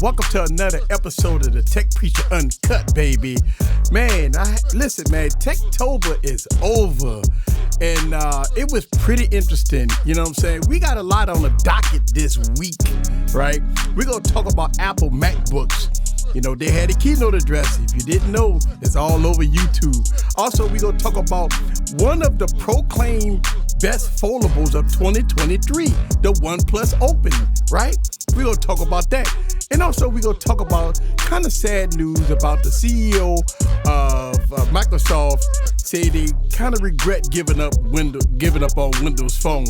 welcome to another episode of the Tech Preacher Uncut, baby. Man, listen, man, Techtober is over, and it was pretty interesting, you know what I'm saying? We got a lot on the docket this week, right? We're going to talk about Apple Macbooks. You know, they had a keynote address. If you didn't know, it's all over YouTube. Also, we're going to talk about one of the proclaimed best foldables of 2023, the OnePlus Open, right? We're going to talk about that. And also, we're going to talk about kind of sad news about the CEO of Microsoft say they kind of regret giving up on Windows Phone.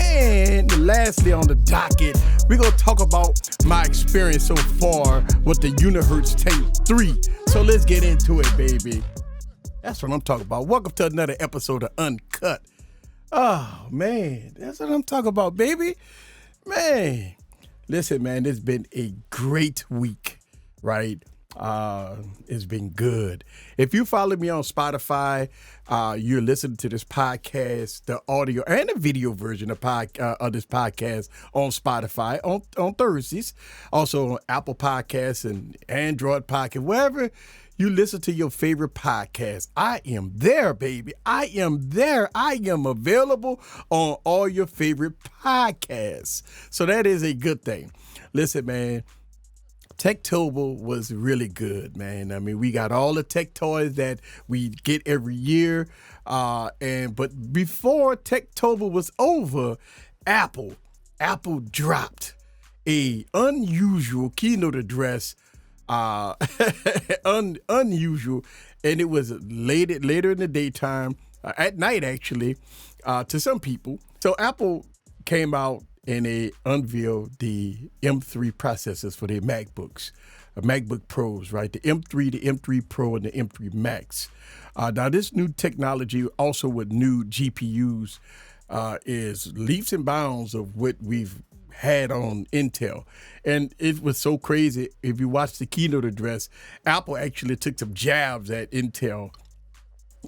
And lastly on the docket, we're going to talk about my experience so far with the UNCUT Tape 3. So let's get into it, baby. That's what I'm talking about. Welcome to another episode of Uncut. Oh, man, that's what I'm talking about, baby. Man, listen, man, it's been a great week, right? It's been good. If you follow me on Spotify, you're listening to this podcast, the audio and the video version of this podcast on Spotify on Thursdays. Also on Apple Podcasts and Android Podcast, wherever you listen to your favorite podcast. I am there, baby. I am there. I am available on all your favorite podcasts. So that is a good thing. Listen, man, Techtober was really good, man. I mean, we got all the tech toys that we get every year. But before Techtober was over, Apple dropped a unusual keynote address. Unusual, and it was later in the daytime, at night actually, to some people. So Apple came out and they unveiled the M3 processors for their MacBooks, MacBook Pros, right? The M3, the M3 Pro, and the M3 Max. Now this new technology, also with new GPUs, is leaps and bounds of what we've had on Intel. And it was so crazy. If you watch the keynote address, Apple actually took some jabs at Intel,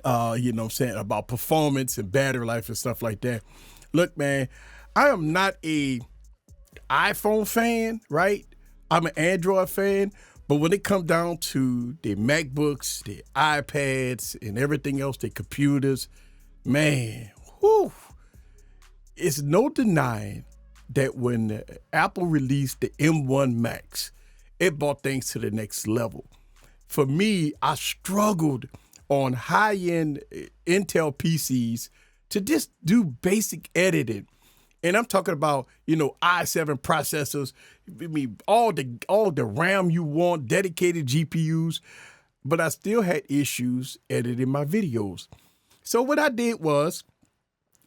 you know what I'm saying, about performance and battery life and stuff like that. Look, man, I am not a iPhone fan, right? I'm an Android fan. But when it comes down to the MacBooks, the iPads, and everything else, the computers, man, whew, it's no denying that when Apple released the M1 Max, it brought things to the next level. For me, I struggled on high-end Intel PCs to just do basic editing. And I'm talking about, you know, i7 processors, I mean, all the RAM you want, dedicated GPUs, but I still had issues editing my videos. So what I did was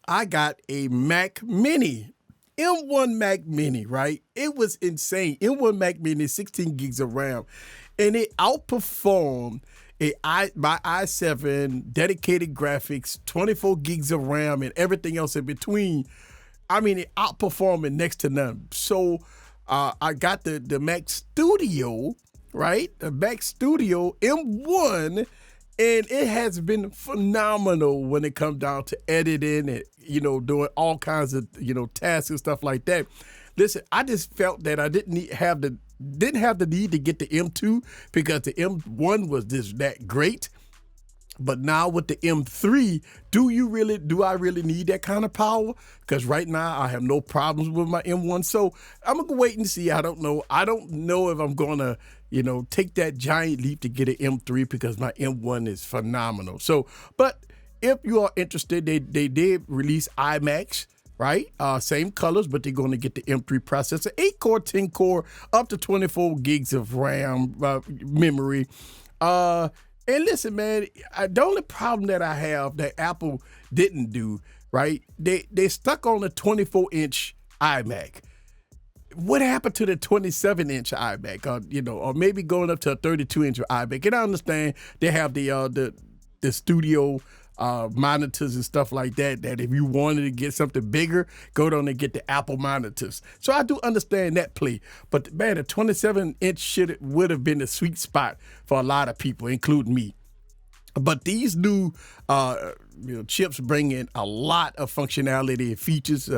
I got a Mac Mini, M1 Mac Mini, right? It was insane. M1 Mac Mini, 16 gigs of RAM, and it outperformed my i7 dedicated graphics, 24 gigs of RAM, and everything else in between. I mean, it outperformed it next to none. So I got the Mac Studio, right? The Mac Studio M1, and it has been phenomenal when it comes down to editing and, you know, doing all kinds of, you know, tasks and stuff like that. Listen, I just felt that I didn't have the need to get the M2 because the M1 was just that great. But now with the M3, do I really need that kind of power? Because right now I have no problems with my M1. So I'm going to wait and see. I don't know. I don't know if I'm going to, you know, take that giant leap to get an M3 because my M1 is phenomenal. So, but if you are interested, they did release iMacs, right? Same colors, but they're going to get the M3 processor, 8-core, 10-core, up to 24 gigs of RAM memory. And listen, man, the only problem that I have that Apple didn't do, right? They stuck on a 24-inch iMac. What happened to the 27-inch iMac? Or maybe going up to a 32-inch iMac. And I understand they have the studio monitors and stuff like that, that if you wanted to get something bigger, go down and get the Apple monitors. So I do understand that play. But man, a 27-inch would have been the sweet spot for a lot of people, including me. But these new chips bring in a lot of functionality and features,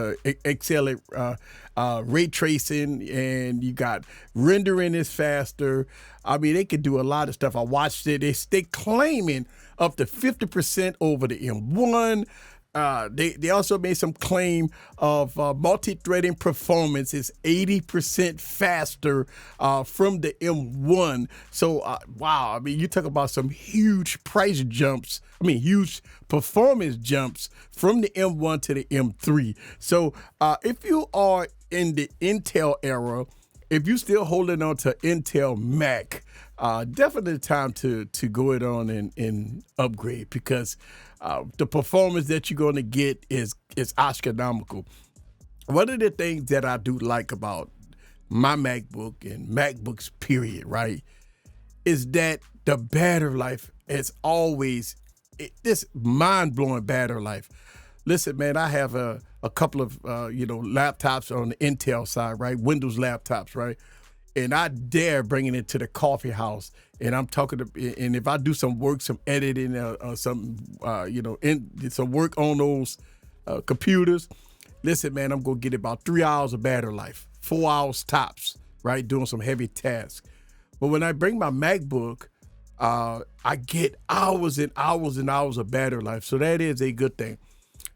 excel at ray tracing, and you got rendering is faster. I mean, they can do a lot of stuff. I watched it. They claiming up to 50% over the M1. They also made some claim of multi-threading performance is 80% faster from the M1. So, wow, I mean, you talk about some huge price jumps. I mean, huge performance jumps from the M1 to the M3. So, if you are in the Intel era, if you're still holding on to Intel Mac, definitely time to go it on and upgrade, because the performance that you're going to get is astronomical. One of the things that I do like about my MacBook and MacBooks period, right, is that the battery life is always this mind-blowing battery life. Listen, man, I have a couple of laptops on the Intel side, right? Windows laptops, right? And I dare bringing it to the coffee house, and I'm talking to, and if I do some work, some editing, some some work on those computers, listen, man, I'm gonna get about 3 hours of battery life, 4 hours tops, right? Doing some heavy tasks. But when I bring my MacBook, I get hours and hours and hours of battery life. So that is a good thing.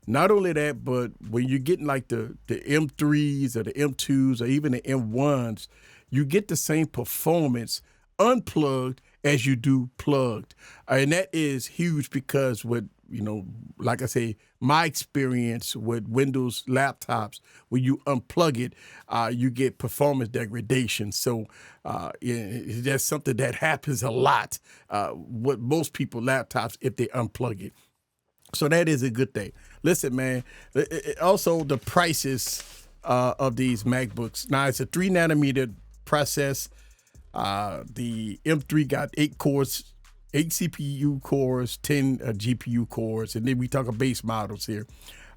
Not only that, but when you're getting like the M3s or the M2s or even the M1s, you get the same performance unplugged as you do plugged. And that is huge, because with, like I say, my experience with Windows laptops, when you unplug it, you get performance degradation. So that's something that happens a lot with most people laptops if they unplug it. So that is a good thing. Listen, man, also the prices of these MacBooks. Now, it's a 3-nanometer process. The M3 got 8 cores, 8 CPU cores, 10 GPU cores, and then we talk of base models here.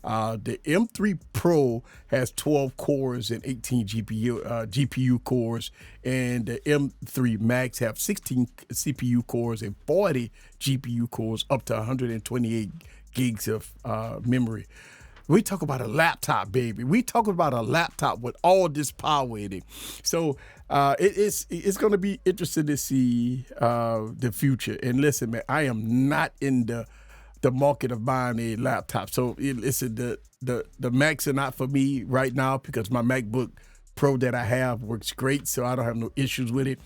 The M3 Pro has 12 cores and 18 GPU cores, and the M3 Max have 16 CPU cores and 40 GPU cores, up to 128 gigs of memory. We talk about a laptop, baby. We talk about a laptop with all this power in it. So it's going to be interesting to see the future. And listen, man, I am not in the market of buying a laptop. So listen, the Macs are not for me right now, because my MacBook Pro that I have works great, so I don't have no issues with it.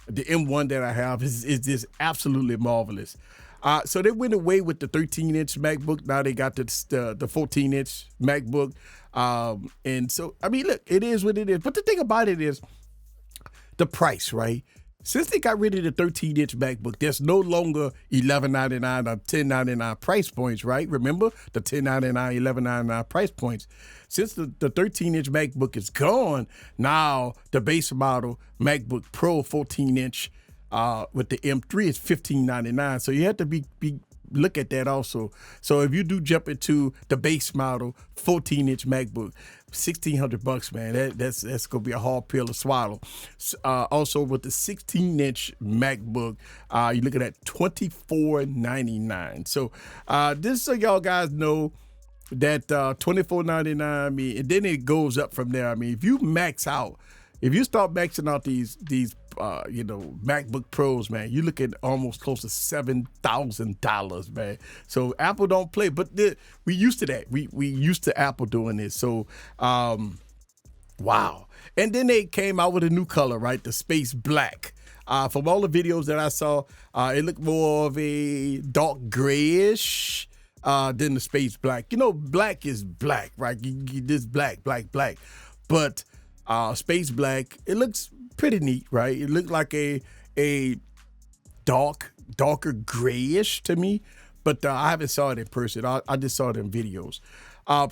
The M1 that I have is just absolutely marvelous. So they went away with the 13-inch MacBook. Now they got the 14-inch MacBook. And so, I mean, look, it is what it is. But the thing about it is the price, right? Since they got rid of the 13-inch MacBook, there's no longer $11.99 or $10.99 price points, right? Remember the $10.99, $11.99 price points. Since the 13-inch MacBook is gone, now the base model MacBook Pro 14-inch with the M3 is $15.99. So you have to be look at that also. So if you do jump into the base model 14-inch MacBook, $1,600, man. That's gonna be a hard pill to swallow. Also with the 16-inch MacBook, you're looking at $24.99. So this, so y'all guys know that $24.99. I mean, and then it goes up from there. I mean, if you start maxing out these MacBook Pros, man, you look at almost close to $7,000, man. So Apple don't play, but we used to that. We used to Apple doing this. So, wow. And then they came out with a new color, right? The space black. From all the videos that I saw, it looked more of a dark grayish than the space black. Black is black, right? This black. But space black, it looks pretty neat, right? It looked like a darker grayish to me, but I haven't saw it in person. I just saw it in videos.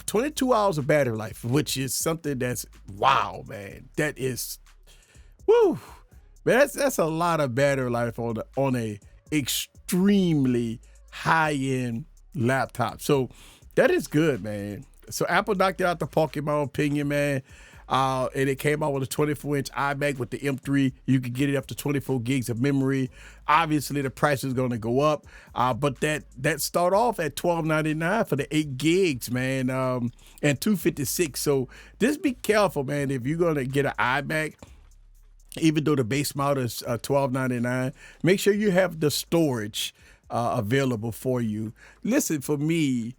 22 hours of battery life, which is something that's wow, man. That is, woo, man. That's a lot of battery life on a extremely high end laptop. So that is good, man. So Apple knocked it out the park, in my opinion, man. and it came out with a 24-inch iMac with the M3. You could get it up to 24 gigs of memory. Obviously, the price is going to go up, but that start off at $12.99 for the 8 gigs, man, and $256. So just be careful, man, if you're going to get an iMac. Even though the base model is $12.99, make sure you have the storage available for you. Listen, for me,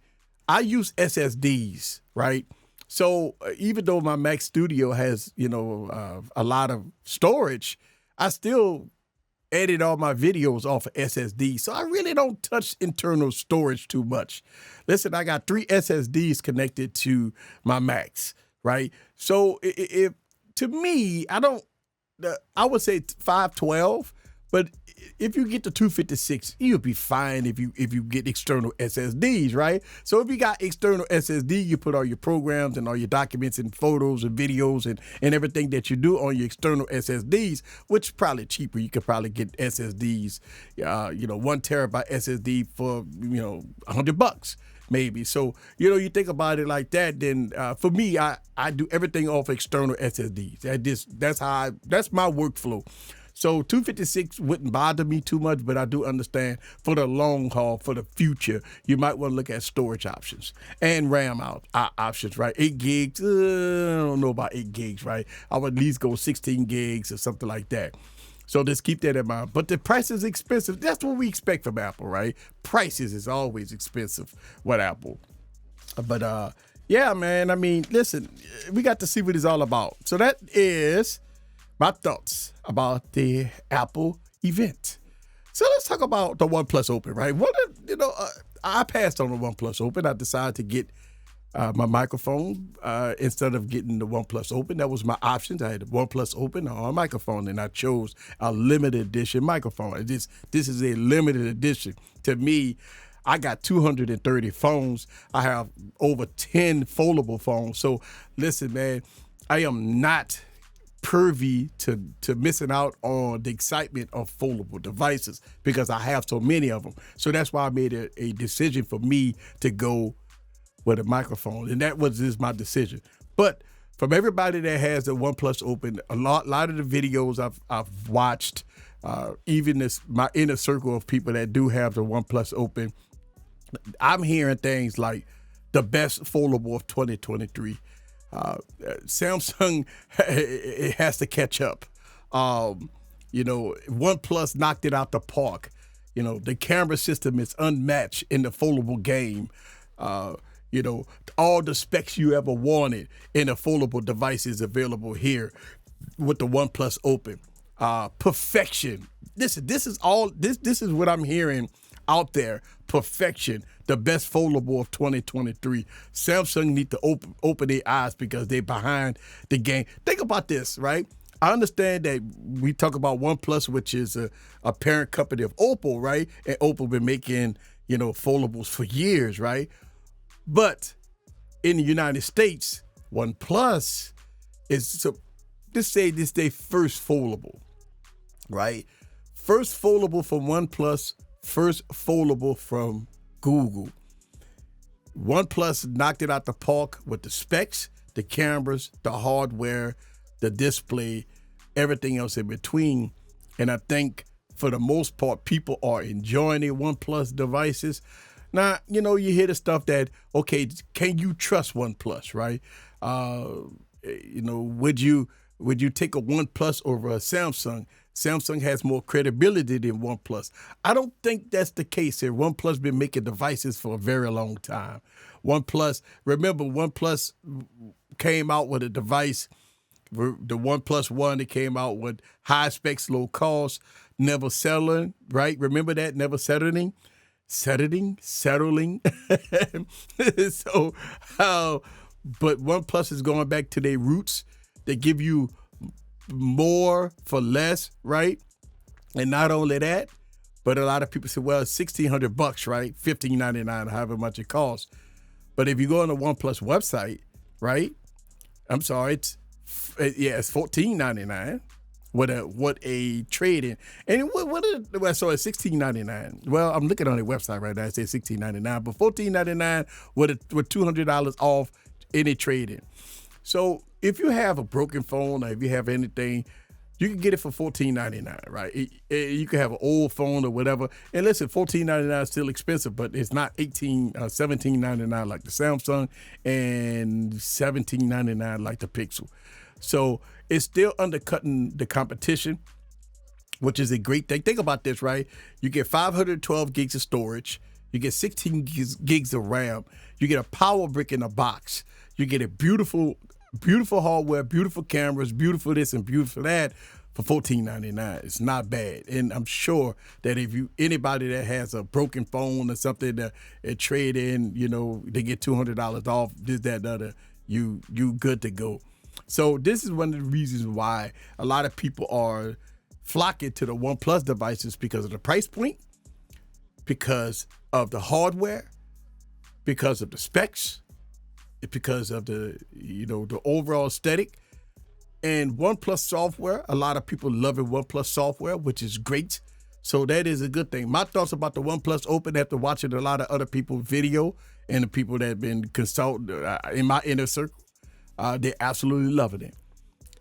I use SSDs, right? So even though my Mac Studio has, a lot of storage, I still edit all my videos off of SSD. So I really don't touch internal storage too much. Listen, I got 3 SSDs connected to my Macs, right? So if to me, I would say 512, but if you get to 256, you'll be fine if you get external SSDs, right? So if you got external SSD, you put all your programs and all your documents and photos and videos and everything that you do on your external SSDs, which is probably cheaper. You could probably get SSDs, 1 terabyte SSD for, $100. Maybe. So, you think about it like that, then for me, I do everything off external SSDs. That's my workflow. So 256 wouldn't bother me too much, but I do understand for the long haul, for the future, you might want to look at storage options and RAM options, right? 8 gigs, I don't know about 8 gigs, right? I would at least go 16 gigs or something like that. So just keep that in mind. But the price is expensive. That's what we expect from Apple, right? Prices is always expensive with Apple. But yeah, man, I mean, listen, we got to see what it's all about. So that is my thoughts about the Apple event. So let's talk about the OnePlus Open, right? I passed on the OnePlus Open. I decided to get my microphone instead of getting the OnePlus Open. That was my options. I had the OnePlus Open or a microphone, and I chose a limited edition microphone. This is a limited edition. To me, I got 230 phones. I have over 10 foldable phones. So listen, man, I am not privy to missing out on the excitement of foldable devices because I have so many of them. So that's why I made a decision for me to go with a microphone, and that was my decision. But from everybody that has the OnePlus Open, a lot of the videos I've watched, even my inner circle of people that do have the OnePlus Open, I'm hearing things like the best foldable of 2023. Samsung it has to catch up. OnePlus knocked it out the park. The camera system is unmatched in the foldable game. All the specs you ever wanted in a foldable device is available here with the OnePlus Open. Perfection. This is what I'm hearing out there. Perfection. The best foldable of 2023. Samsung need to open their eyes because they're behind the game. Think about this, right? I understand that we talk about OnePlus, which is a parent company of Oppo, right? And Oppo been making, foldables for years, right? But in the United States, OnePlus is, let's say this their first foldable, right? First foldable from OnePlus, first foldable from Google. OnePlus knocked it out the park with the specs, the cameras, the hardware, the display, everything else in between. And I think for the most part, people are enjoying their OnePlus devices. Now, you hear the stuff that, okay, can you trust OnePlus, right? Would you take a OnePlus over a Samsung? Samsung has more credibility than OnePlus. I don't think that's the case here. OnePlus been making devices for a very long time. Remember OnePlus came out with a device, the OnePlus One, that came out with high specs, low cost, never settling, right? Remember that? Never settling. Settling. So, but OnePlus is going back to their roots. They give you more for less, right? And not only that, but a lot of people say, well, it's $1,600, right? $1,599, however much it costs. But if you go on the OnePlus website, right? I'm sorry, it's $1,499 with a trade-in. And so it's $1,699. Well, I'm looking on their website right now. It says $1,699, but $1,499 with $200 off any trade-in. So if you have a broken phone or if you have anything, you can get it for $14.99, right? You can have an old phone or whatever. And listen, $14.99 is still expensive, but it's not $17.99 like the Samsung and $17.99 like the Pixel. So it's still undercutting the competition, which is a great thing. Think about this, right? You get 512 gigs of storage. You get 16 gigs of RAM. You get a power brick in a box. You get a beautiful hardware, beautiful cameras, beautiful this and beautiful that for $14.99. It's not bad. And I'm sure that if anybody that has a broken phone or something that trade in, they get $200 off, this, that, and the other, you good to go. So this is one of the reasons why a lot of people are flocking to the OnePlus devices, because of the price point, because of the hardware, because of the specs, because of the overall aesthetic, and OnePlus software. A lot of people loving OnePlus software, which is great. So that is a good thing. My thoughts about the OnePlus Open after watching a lot of other people's video and the people that have been consulted in my inner circle, they're absolutely loving it.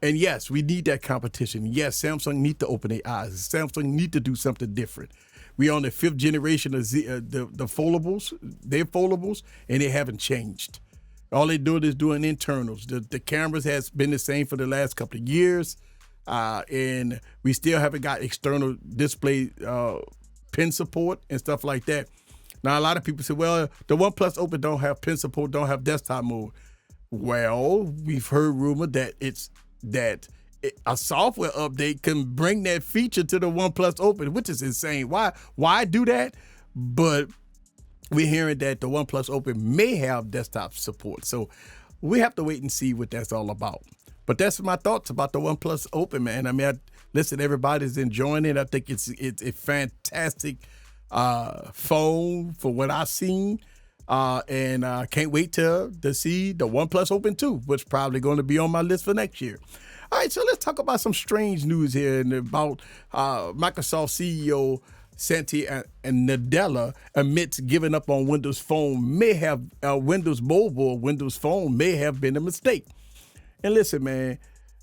And yes, we need that competition. Yes, Samsung need to open their eyes. Samsung need to do something different. We on the 5th generation of the foldables, they're foldables, and they haven't changed. All they doing is doing internals. The cameras has been the same for the last couple of years, and we still haven't got external display pen support and stuff like that. Now, a lot of people say, well, the OnePlus Open don't have pen support, don't have desktop mode. Well, we've heard rumor that a software update can bring that feature to the OnePlus Open, which is insane. Why do that? But we're hearing that the OnePlus Open may have desktop support. So we have to wait and see what that's all about. But that's my thoughts about the OnePlus Open, man. I mean, listen, everybody's enjoying it. I think it's a fantastic phone for what I've seen. And I can't wait to see the OnePlus Open 2, which is probably going to be on my list for next year. All right, so let's talk about some strange news here and about Microsoft CEO Satya Nadella admits giving up on Windows Phone Windows Mobile or Windows Phone may have been a mistake. And listen, man,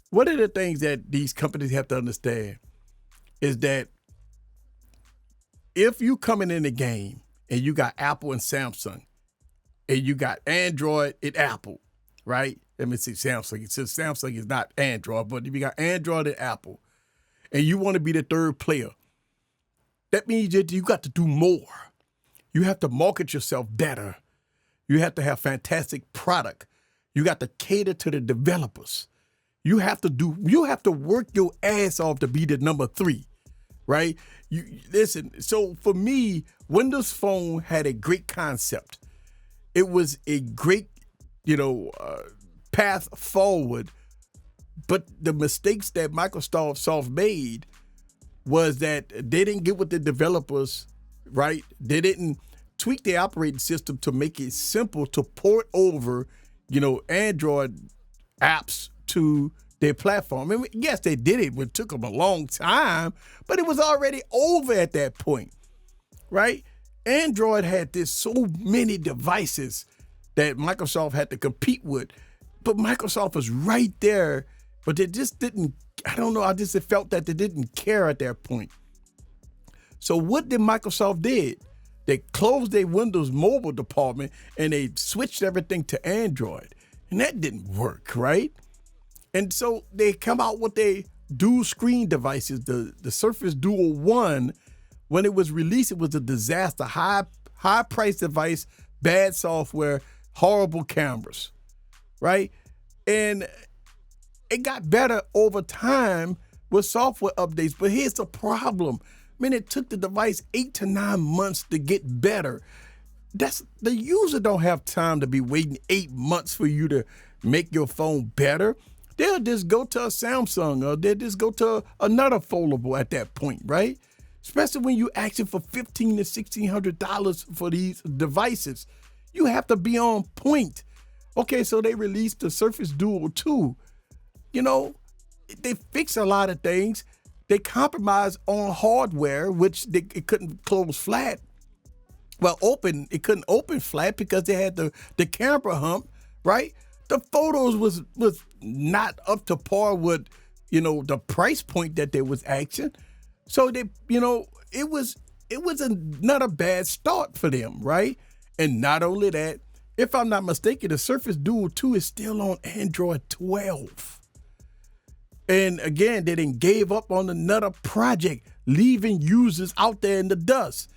one of the things that these companies have to understand is that if you coming in the game and you got Apple and Samsung, and you got Android and Apple, right? Let me see, Samsung. It says Samsung is not Android, but if you got Android and Apple, and you want to be the third player, that means that you got to do more. You have to market yourself better. You have to have fantastic product. You got to cater to the developers. You have to work your ass off to be the number 3, right? Listen, so for me, Windows Phone had a great concept. It was a great, path forward, but the mistakes that Microsoft made was that they didn't get with the developers, right? They didn't tweak the operating system to make it simple to port over, Android apps to their platform. I mean, yes, they did it, but it took them a long time, but it was already over at that point, right? Android had so many devices that Microsoft had to compete with, but Microsoft was right there, but they just didn't, I don't know, I just felt that they didn't care at that point. So what did Microsoft did? They closed their Windows Mobile department and they switched everything to Android, and that didn't work, right? And so they come out with their dual screen devices, the Surface Duo 1. When it was released, it was a disaster. High price device, bad software, horrible cameras, right? And it got better over time with software updates. But here's the problem. It took the device 8 to 9 months to get better. The user don't have time to be waiting 8 months for you to make your phone better. They'll just go to a Samsung or they'll just go to another foldable at that point, right? Especially when you asking for $1,500 to $1,600 for these devices. You have to be on point. Okay, so they released the Surface Duo 2. They fixed a lot of things. They compromised on hardware, which it couldn't close flat. Well, it couldn't open flat because they had the camera hump, right? the photos was not up to par with, the price point that they was asking. So they, it was not a bad start for them, right? And not only that, if I'm not mistaken, the Surface Duo 2 is still on Android 12. And again, they didn't gave up on another project, leaving users out there in the dust.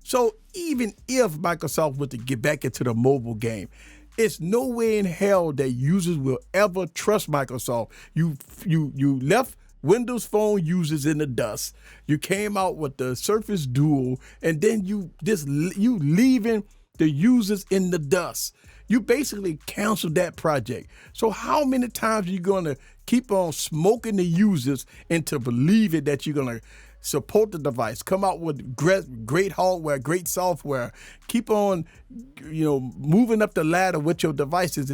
So even if Microsoft were to get back into the mobile game, it's no way in hell that users will ever trust Microsoft. You left Windows Phone users in the dust. You came out with the Surface Duo, and then you leaving the users in the dust. You basically canceled that project. So how many times are you going to keep on smoking the users into believing that you're going to support the device, come out with great hardware, great software, keep on, moving up the ladder with your devices?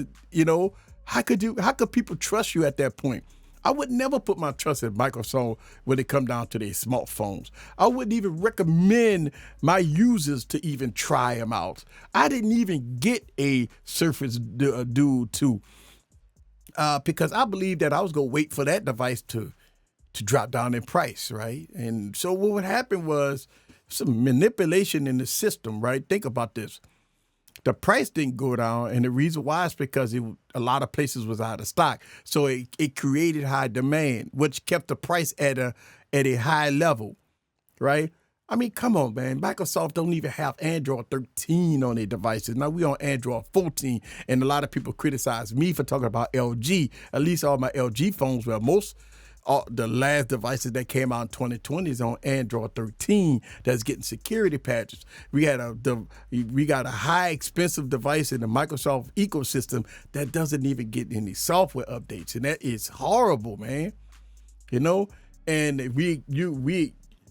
How could people trust you at that point? I would never put my trust in Microsoft when it come down to their smartphones. I wouldn't even recommend my users to even try them out. I didn't even get a Surface Duo 2 because I believed that I was going to wait for that device to drop down in price, right? And so what would happen was some manipulation in the system, right? Think about this. The price didn't go down, and the reason why is because a lot of places was out of stock. So it created high demand, which kept the price at a high level, right? I mean, come on, man. Microsoft don't even have Android 13 on their devices. Now we on Android 14, and a lot of people criticize me for talking about LG. At least all my LG phones, the last devices that came out in 2020 is on Android 13 that's getting security patches. We got a high expensive device in the Microsoft ecosystem that doesn't even get any software updates, and that is horrible, man. And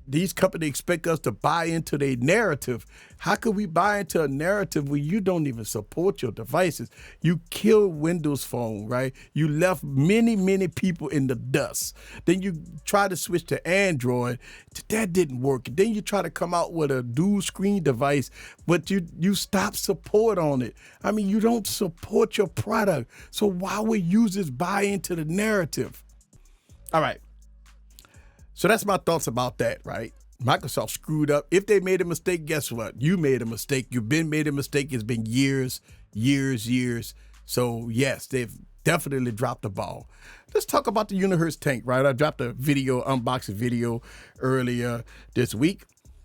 these companies expect us to buy into their narrative. How could we buy into a narrative where you don't even support your devices? You killed Windows Phone, right? You left many, many people in the dust. Then you try to switch to Android. That didn't work. Then you try to come out with a dual screen device, but you stop support on it. I mean, you don't support your product. So why would users buy into the narrative? All right. So that's my thoughts about that, right? Microsoft screwed up. If they made a mistake, guess what? You made a mistake. You've been made a mistake. It's been years. So yes, they've definitely dropped the ball. Let's talk about the Unihertz tank, right? I dropped a unboxing video earlier this week.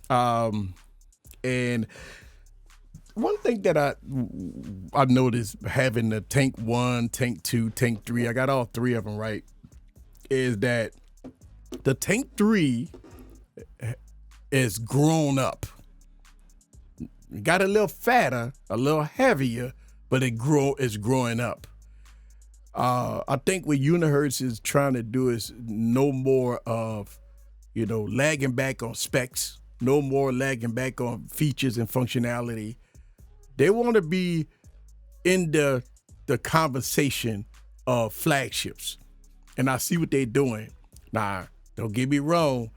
And one thing that I noticed having the Tank 1, Tank 2, Tank 3, I got all three of them, right, is that the Tank 3 is grown up. It got a little fatter, a little heavier, but it's growing up. I think what Unihertz is trying to do is no more of, lagging back on specs, no more lagging back on features and functionality. They want to be in the conversation of flagships. And I see what they're doing. Now, don't get me wrong.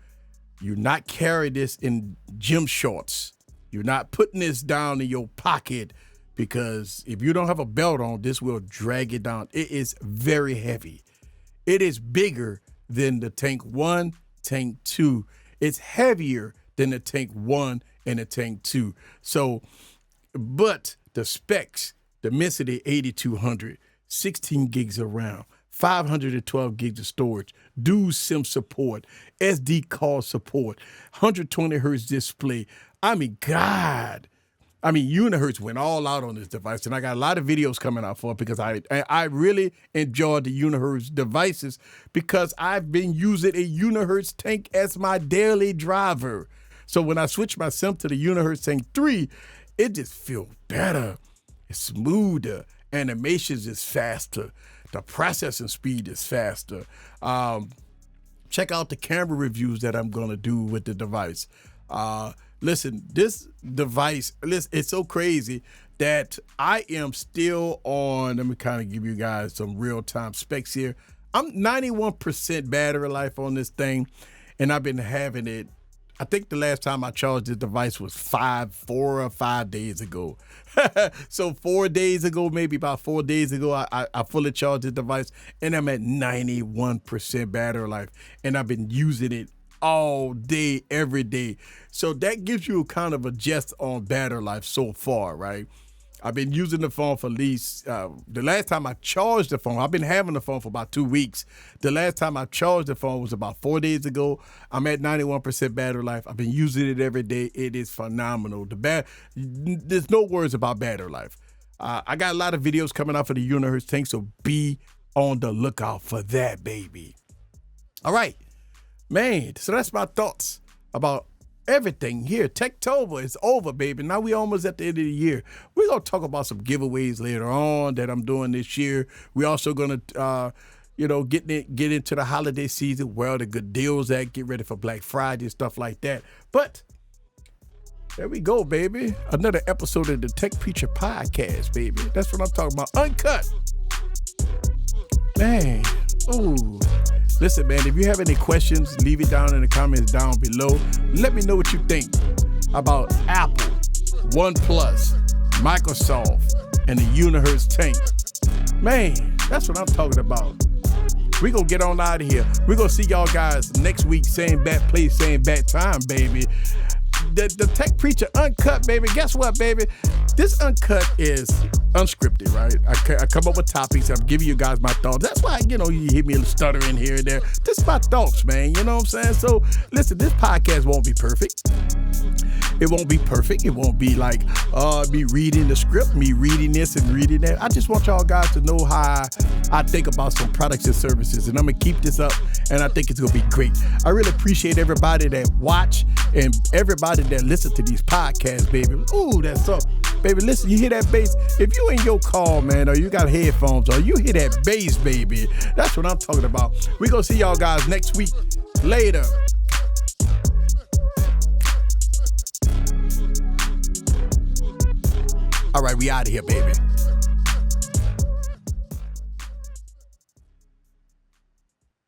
You're not carrying this in gym shorts. You're not putting this down in your pocket, because if you don't have a belt on, this will drag it down. It is very heavy. It is bigger than the Tank 1, Tank 2. It's heavier than the Tank 1 and the Tank 2. So, but the specs, Dimensity 8200, 16 gigs of RAM, 512 gigs of storage, dual SIM support, SD card support, 120 hertz display. I mean, Unihertz went all out on this device, and I got a lot of videos coming out for it because I really enjoyed the Unihertz devices because I've been using a Unihertz tank as my daily driver. So when I switched my SIM to the Unihertz Tank 3, it just feels better. It's smoother. Animations is faster. The processing speed is faster. Check out the camera reviews that I'm going to do with the device. Listen, this device, it's so crazy that I am still on, let me kind of give you guys some real-time specs here. I'm 91% battery life on this thing, and I've been having it I think the last time I charged this device was 4 or 5 days ago. So 4 days ago, maybe about 4 days ago, I fully charged this device, and I'm at 91% battery life, and I've been using it all day, every day. So that gives you kind of a gist on battery life so far, right? I've been using the phone for at least, the last time I charged the phone, I've been having the phone for about 2 weeks. The last time I charged the phone was about 4 days ago. I'm at 91% battery life. I've been using it every day. It is phenomenal. There's no words about battery life. I got a lot of videos coming out for the UNCUT tank, so be on the lookout for that, baby. All right, man, so that's my thoughts about everything here. Techtober is over, baby. Now we almost at the end of the year. We're going to talk about some giveaways later on that I'm doing this year. We're also going to, get into the holiday season, where the good deals at, get ready for Black Friday, stuff like that. But there we go, baby. Another episode of the Tech Preacher Podcast, baby. That's what I'm talking about. Uncut. Man. Ooh. Listen, man, if you have any questions, leave it down in the comments down below. Let me know what you think about Apple, OnePlus, Microsoft, and the UNCUT tank. Man, that's what I'm talking about. We're going to get on out of here. We're going to see y'all guys next week, same bat place, same bat time, baby. The Tech Preacher Uncut, baby. Guess what, baby? This Uncut is unscripted, right? I come up with topics. I'm giving you guys my thoughts. That's why, you hear me stuttering here and there. This is my thoughts, man. You know what I'm saying? So, listen, this podcast won't be perfect. It won't be perfect. It won't be like me reading the script, me reading this and reading that. I just want y'all guys to know how I think about some products and services. And I'm going to keep this up, and I think it's going to be great. I really appreciate everybody that watch and everybody that listen to these podcasts, baby. Ooh, that's up. Baby, listen, you hear that bass? If you in your car, man, or you got headphones, or you hear that bass, baby, that's what I'm talking about. We're going to see y'all guys next week. Later. All right, we out of here, baby.